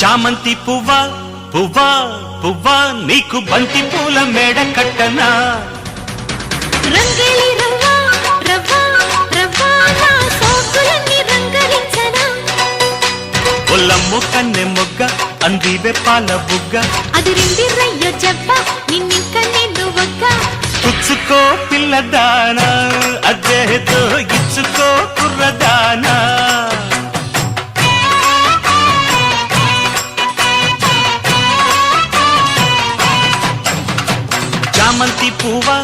చామంతి పువ్వా పువ్వా పువ్వా నీకు బంతి పూల మేడ కట్టనా రంగేలి రవ్వా రవ్వా రవ్వా నా సోకులన్నీ రంగరించనా ఒల్లమ్ము కన్నె మొగ్గ అందివే పాల బుగ్గ అది రిందిరయ్యో జవ్వ నిన్నింక నిన్ను ఒక్క పుచ్చుకో పిల్లదానా అదేతో ఇచ్చుకో కుర్రదానా చామంతి పువ్వా